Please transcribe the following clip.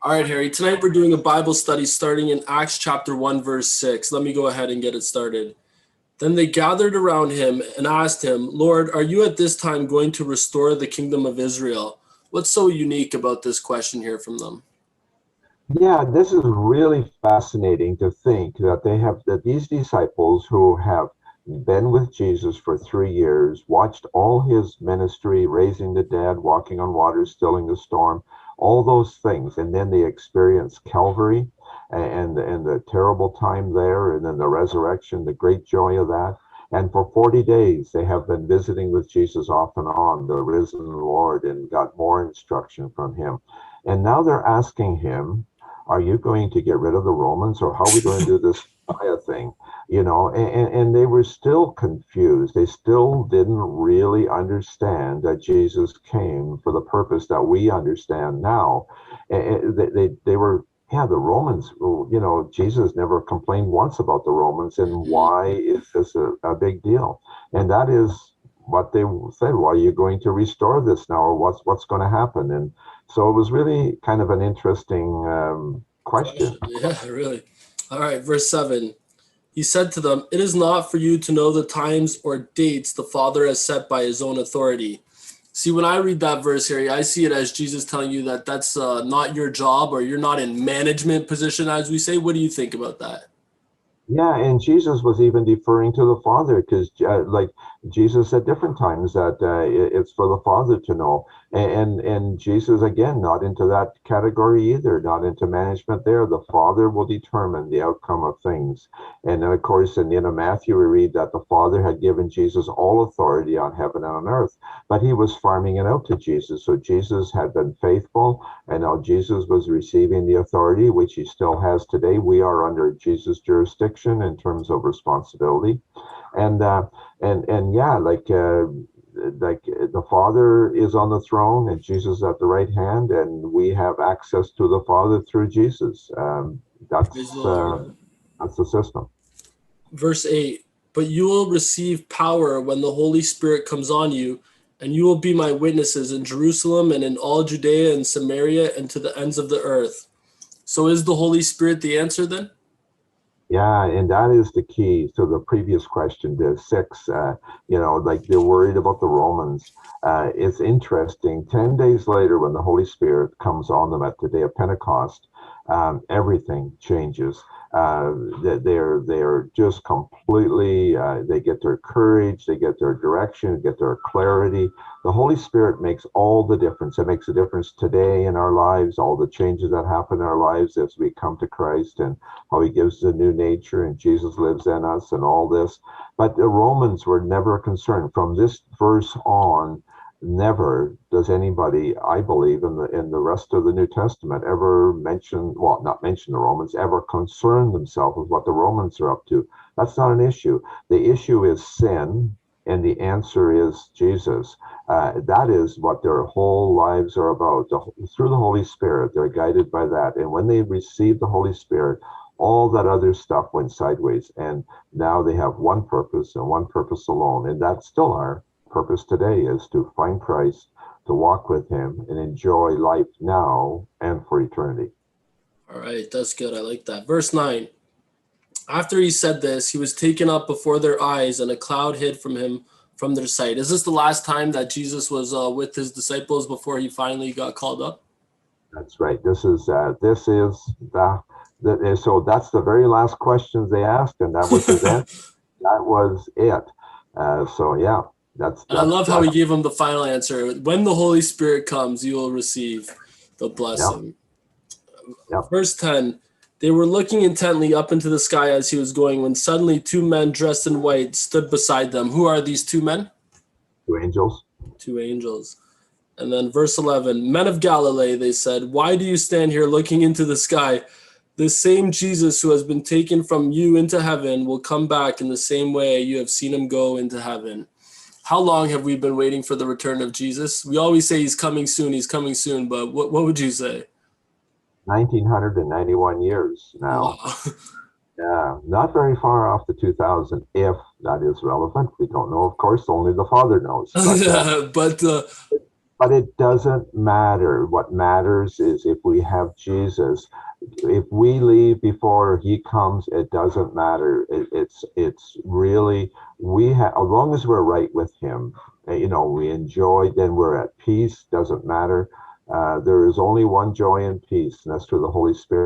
All right, Harry, tonight we're doing a Bible study starting in Acts chapter 1, verse 6. Let me go ahead and get it started. Then they gathered around him and asked him, Lord, are you at this time going to restore the kingdom of Israel? What's so unique about this question here from them? Yeah, this is really fascinating to think that these disciples who have been with Jesus for 3 years, watched all his ministry, raising the dead, walking on water, stilling the storm, all those things, and then they experience Calvary and the terrible time there, and then the resurrection, the great joy of that. And for 40 days, they have been visiting with Jesus off and on, the risen Lord, and got more instruction from him. And now they're asking him, are you going to get rid of the Romans, or how are we going to do this Messiah thing? And they were still confused. They still didn't really understand that Jesus came for the purpose that we understand now. They were, yeah, the Romans, Jesus never complained once about the Romans, and why is this a big deal? And that is what they said. Well, are you going to restore this now, or what's going to happen? And so it was really kind of an interesting question. Yeah, really. All right, verse 7. He said to them, it is not for you to know the times or dates the Father has set by his own authority. See, when I read that verse here, I see it as Jesus telling you that that's not your job, or you're not in management position, as we say. What do you think about that? Yeah, and Jesus was even deferring to the Father, because, like Jesus at different times, that it's for the Father to know, and Jesus again not into that category either, not into management there. The Father will determine the outcome of things, and then of course in Matthew we read that the Father had given Jesus all authority on heaven and on earth, but he was farming it out to Jesus. So Jesus had been faithful, and now Jesus was receiving the authority, which he still has today. We are under Jesus' jurisdiction in terms of responsibility, and yeah, like the Father is on the throne and Jesus at the right hand, and we have access to the Father through Jesus. Praise the That's Lord. that's the system. Verse 8, but you will receive power when the Holy Spirit comes on you, and you will be my witnesses in Jerusalem and in all Judea and Samaria and to the ends of the earth. So is the Holy Spirit the answer then? Yeah, and that is the key to the previous question, the six. Like they're worried about the Romans. It's interesting. 10 days later, when the Holy Spirit comes on them at the day of Pentecost, everything changes. They're just completely. They get their courage, they get their direction, get their clarity. The Holy Spirit makes all the difference. It makes a difference today in our lives. All the changes that happen in our lives as we come to Christ, and how he gives us a new nature, and Jesus lives in us, and all this. But the Romans were never concerned. From this verse on, never does anybody, I believe, in the rest of the New Testament ever mention, well, not mention the Romans, ever concern themselves with what the Romans are up to. That's not an issue. The issue is sin, and the answer is Jesus. That is what their whole lives are about. Through the Holy Spirit, they're guided by that. And when they receive the Holy Spirit, all that other stuff went sideways. And now they have one purpose and one purpose alone. And that's still our purpose today, is to find Christ, to walk with him, and enjoy life now and for eternity. All right, that's good. I like that. Verse 9. After he said this, he was taken up before their eyes, and a cloud hid from him from their sight. Is this the last time that Jesus was with his disciples before he finally got called up? That's right. So that's the very last questions they asked, and that was his answer. That was it. So yeah, I love how that. he gave them the final answer. When the Holy Spirit comes, you will receive the Yep, blessing. yep. Verse 10, they were looking intently up into the sky as he was going, when suddenly two men dressed in white stood beside them. Who are these two men? Two angels. Two angels. And then verse 11, men of Galilee, they said, why do you stand here looking into the sky? The same Jesus who has been taken from you into heaven will come back in the same way you have seen him go into heaven. How long have we been waiting for the return of Jesus? We always say he's coming soon, but what would you say? 1991 years now. Wow. Yeah, not very far off the 2000, if that is relevant. We don't know, of course, only the Father knows. But But it doesn't matter. What matters is if we have Jesus. If we leave before he comes, it doesn't matter. It's really, as long as we're right with him, we enjoy, then we're at peace. Doesn't matter. There is only one joy and peace, and that's through the Holy Spirit.